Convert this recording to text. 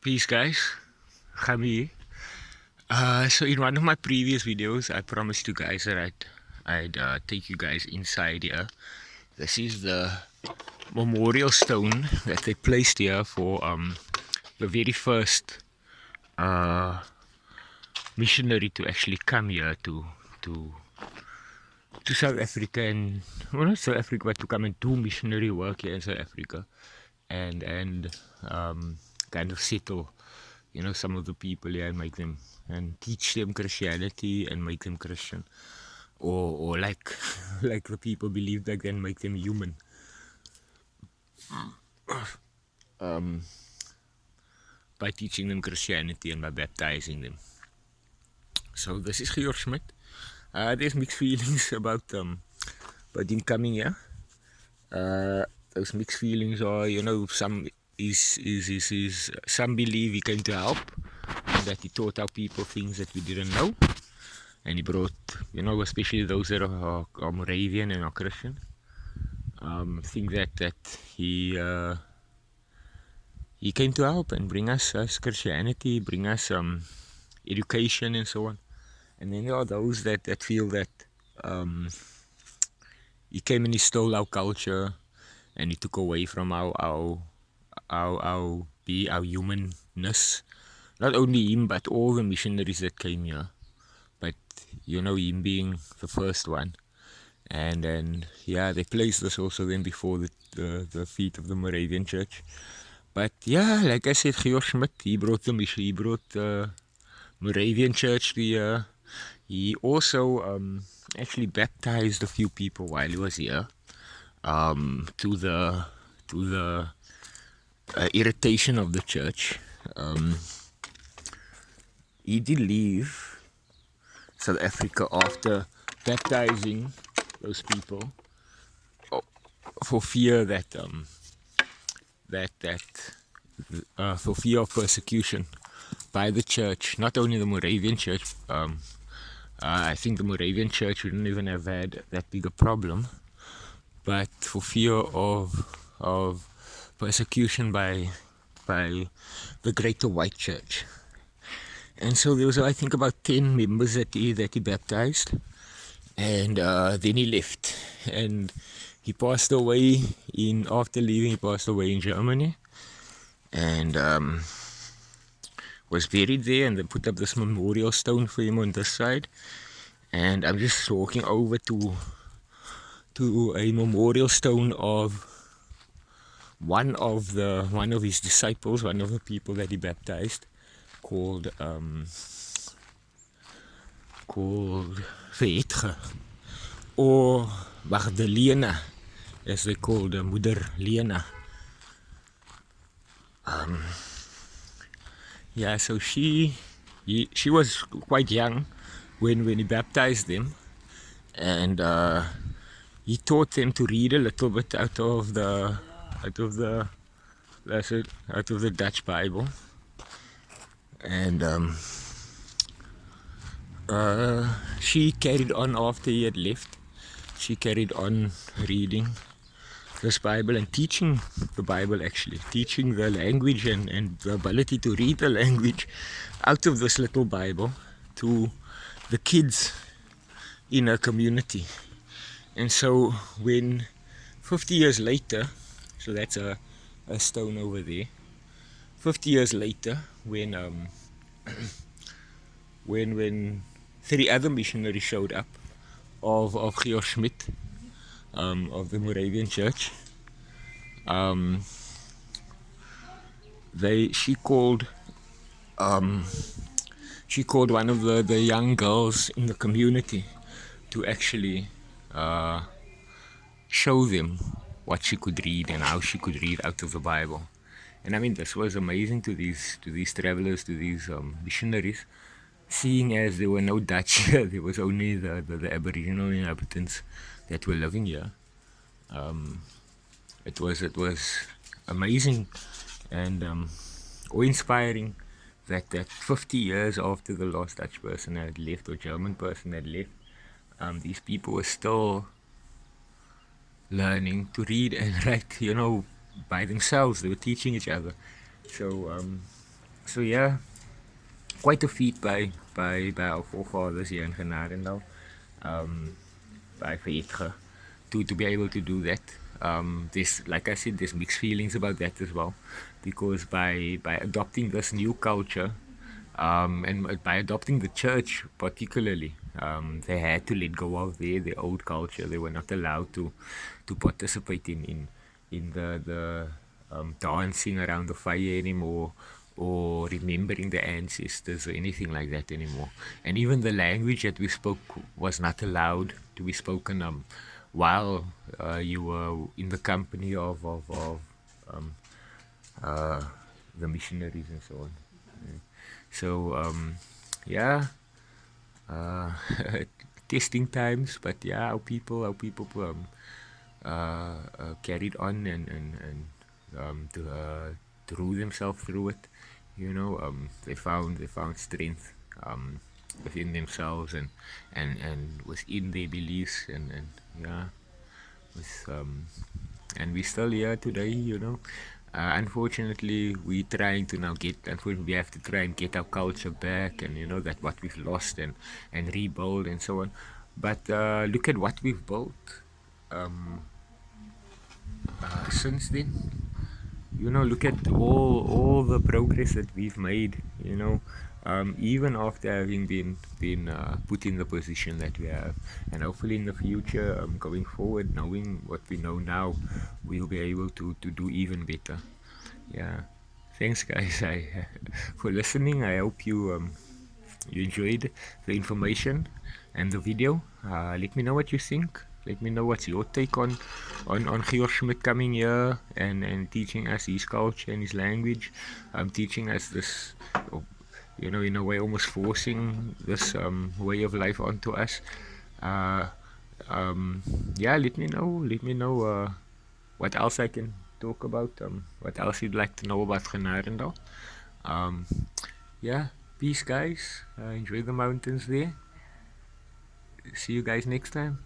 Peace, guys. Khami. So in one of my previous videos, I promised you guys that I'd take you guys inside here. This is the memorial stone that they placed here for the very first uh, missionary to actually come here to to South Africa, and well, not South Africa, but to come and do missionary work here in South Africa, and kind of settle, some of the people here and make them and teach them Christianity and make them Christian, or like like the people believe back then, make them human. Um, by teaching them Christianity and by baptizing them. So this is Schmidt. There's mixed feelings about him coming here. Those mixed feelings are, some is some believe he came to help, and that he taught our people things that we didn't know, and he brought, especially those that are Moravian and are Christian, think that he came to help and bring us Christianity, bring us education and so on. And then there are those that feel that he came and he stole our culture, and he took away from our humanness. Not only him, but all the missionaries that came here. But him being the first one, and then they placed us also then before the feet of the Moravian Church. But yeah, like I said, Schmidt, he brought the Moravian Church to here. He also actually baptized a few people while he was here. To the irritation of the church. He did leave South Africa after baptizing those people, for fear for fear of persecution by the church, not only the Moravian Church. I think the Moravian Church wouldn't even have had that big a problem, but for fear of persecution by the Greater White Church. And so there was, I think, about 10 members that he baptized, and then he left, and he passed away after leaving. He passed away in Germany, and was buried there, and they put up this memorial stone for him on this side. And I'm just walking over to a memorial stone of one of his disciples, one of the people that he baptized, called Vehetge, or Magdalena, as they called her, Moeder Lena. So she was quite young when he baptized them, and he taught them to read a little bit out of the Dutch Bible, and she carried on after he had left. She carried on reading this Bible and teaching the Bible, actually teaching the language and the ability to read the language out of this little Bible to the kids in her community. And so when 50 years later, so that's a stone over there, 50 years later, when when 3 other missionaries showed up of Georg Schmidt, of the Moravian Church, she called one of the young girls in the community to actually show them what she could read and how she could read out of the Bible. And I mean, this was amazing to these travelers, to these missionaries, seeing as there were no Dutch here. There was only the Aboriginal inhabitants that were living here. It was amazing and awe-inspiring that 50 years after the last Dutch person had left, or German person had left, these people were still learning to read and write, by themselves. They were teaching each other. So So yeah, quite a feat by our forefathers here in Genadendal, by Vehetge, to be able to do that. There's, like I said, there's mixed feelings about that as well, because by adopting this new culture, and by adopting the church particularly, they had to let go of their old culture. They were not allowed to participate in the dancing around the fire anymore, or remembering the ancestors or anything like that anymore. And even the language that we spoke was not allowed to be spoken while you were in the company of um, uh, the missionaries and so on. So yeah, uh, testing times, but yeah, our people carried on and drew themselves through it. You know, they found strength within themselves and within their beliefs and yeah, with and we still here today. You know, unfortunately, we trying to now get. Unfortunately, we have to try and get our culture back, and you know that what we've lost and rebuild and so on. But look at what we've built um, since then. You know, look at all the progress that we've made. You know, even after having been put in the position that we have, and hopefully in the future, going forward, knowing what we know now, we'll be able to do even better. Yeah. Thanks, guys. For listening. I hope you enjoyed the information and the video. Let me know what you think. Let me know what's your take on Schmidt coming here and teaching us his culture and his language. Teaching us this, you know, in a way, almost forcing this way of life onto us. Uh, um, yeah, let me know. Let me know what else I can talk about. What else you'd like to know about Genadendal. Um, yeah, peace, guys. Enjoy the mountains there. See you guys next time.